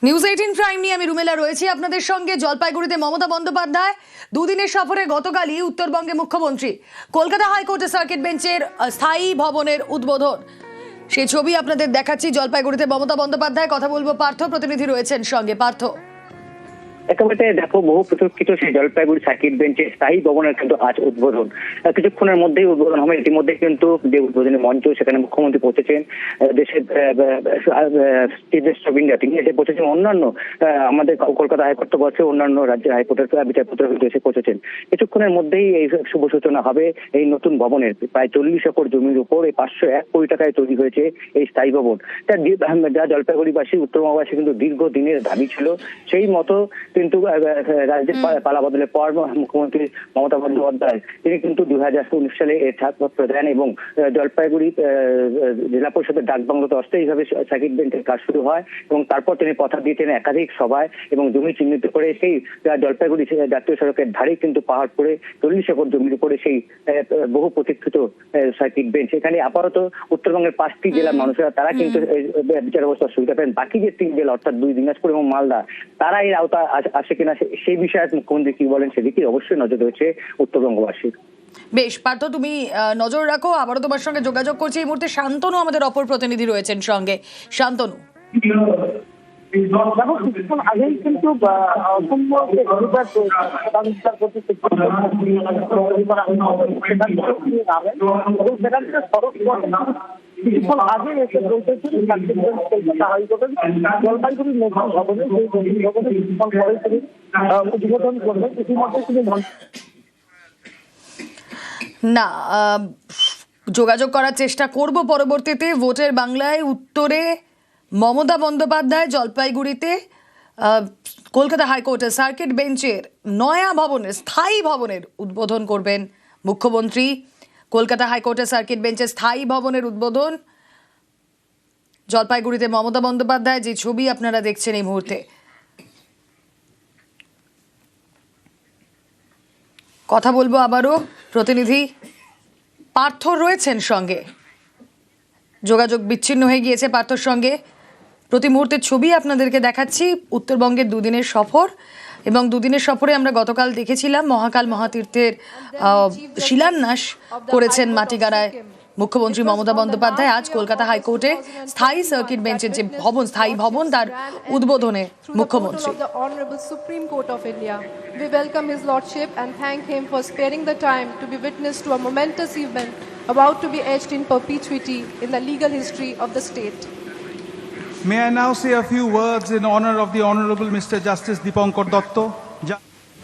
News 18 prime নিয়ে আমি রুমেলা রয়েছি আপনাদের সঙ্গে। জলপাইগুড়িতে মমতা বন্দ্যোপাধ্যায় দুদিনের সফরে গতকালই উত্তরবঙ্গে মুখ্যমন্ত্রী কলকাতা হাইকোর্টে সার্কিট বেঞ্চের স্থায়ী ভবনের উদ্বোধন, সেই ছবি আপনাদের দেখাচ্ছি। জলপাইগুড়িতে মমতা বন্দ্যোপাধ্যায়, কথা বলবো পার্থ, প্রতিনিধি রয়েছেন সঙ্গে। পার্থ, একেবারে দেখো, বহু প্রতীক্ষিত সেই জলপাইগুড়ি সার্কিট বেঞ্চের স্থায়ী ভবনের কিন্তু আজ উদ্বোধন। কিছুক্ষণের মধ্যেই উদ্বোধন হবে। ইতিমধ্যে কিন্তু যে উদ্বোধনী মঞ্চ, সেখানে মুখ্যমন্ত্রী পৌঁছেছেন, দেশের চিফ জাস্টিস অফ ইন্ডিয়া তিনি এসে পৌঁছেছেন, অন্যান্য আমাদের কলকাতা হাইকোর্ট তো বলছে, অন্যান্য রাজ্যের হাইকোর্টের বিচারপতিরা কিন্তু এসে পৌঁছেছেন। কিছুক্ষণের মধ্যেই এই শুভ সূচনা হবে এই নতুন ভবনের। প্রায় 40 একর জমির উপর এই 501 কোটি টাকায় তৈরি হয়েছে এই স্থায়ী ভবন। যা জলপাইগুড়িবাসী, উত্তরবঙ্গবাসী কিন্তু দীর্ঘদিনের দাবি ছিল। সেই মতো কিন্তু রাজ্যের পালা বদলের পর মুখ্যমন্ত্রী মমতা বন্দ্যোপাধ্যায় তিনি কিন্তু 2019 সালে এর ছাড়পত্র দেন এবং জলপাইগুড়ি জেলা পরিষদের ডাকবাংলোতে অস্থায়ীভাবে সার্কিট বেঞ্চের কাজ শুরু হয় এবং তারপর তিনি কথা দিয়েছেন একাধিক সভায় এবং জমি চিহ্নিত করে সেই জলপাইগুড়ি জাতীয় সড়কের ধারেই কিন্তু পাহাড় করে 40 একর জমির উপরে সেই বহু প্রতীক্ষিত সার্কিট বেঞ্চ। এখানে আপাতত উত্তরবঙ্গের 5টি জেলার মানুষেরা তারা কিন্তু বিচার ব্যবস্থার সুবিধা পাবেন। বাকি যে 3 জেলা অর্থাৎ 2 দিনাজপুর এবং মালদা, তারা এর আওতা আসে কিনা সেই বিষয়ে মুখ্যমন্ত্রী কি বলেন সেদিকে অবশ্যই নজর রয়েছে উত্তরবঙ্গবাসীর। বেশ পার্থ, তুমি নজর রাখো। আবারও তোমার সঙ্গে যোগাযোগ করছি। এই মুহূর্তে শান্তনু আমাদের অপর প্রতিনিধি রয়েছেন সঙ্গে। শান্তনু, আগেই কিন্তু কিছুক্ষণ আগে এসে বলতেছেন জলপাইগুড়ির নতুন ভবনে, সেই ভবনে কিছুক্ষণ পরে তিনি উদ্বোধন করবেন। ইতিমধ্যে তিনি না যোগাযোগ করার চেষ্টা করব পরবর্তীতে। ভোটের বাংলায় উত্তরে মমতা বন্দ্যোপাধ্যায় জলপাইগুড়িতে কলকাতা হাইকোর্টের সার্কিট বেঞ্চের নয়া ভবনের, স্থায়ী ভবনের উদ্বোধন করবেন মুখ্যমন্ত্রী। কলকাতা হাইকোর্টের সার্কিট বেঞ্চের স্থায়ী ভবনের উদ্বোধন জলপাইগুড়িতে মমতা বন্দ্যোপাধ্যায়, যে ছবি আপনারা দেখছেন এই মুহূর্তে। কথা বলবো আবারও, প্রতিনিধি পার্থ রয়েছেন সঙ্গে। যোগাযোগ বিচ্ছিন্ন হয়ে গিয়েছে পার্থর সঙ্গে। প্রতি মুহূর্তের ছবি আপনাদেরকে দেখাচ্ছি। উত্তরবঙ্গের দুদিনের সফর এবং দুদিনের সফরে আমরা গতকাল দেখেছিলাম মহাকাল মহাতীর্থের শিলান্যাস করেছেন মাটিগাড়ায় মুখ্যমন্ত্রী মমতা বন্দ্যোপাধ্যায়। আজ কলকাতা হাইকোর্টে স্থায়ী সার্কিট বেঞ্চের যে ভবন, স্থায়ী ভবন, তার উদ্বোধনে মুখ্যমন্ত্রী। Supreme Court of India, we welcome His Lordship and thank him for sparing the time to be witness to a momentous event about to be etched in perpetuity in the legal history of the state. May I now say a few words in honor of the Honorable Mr. Justice Dipankar Datta.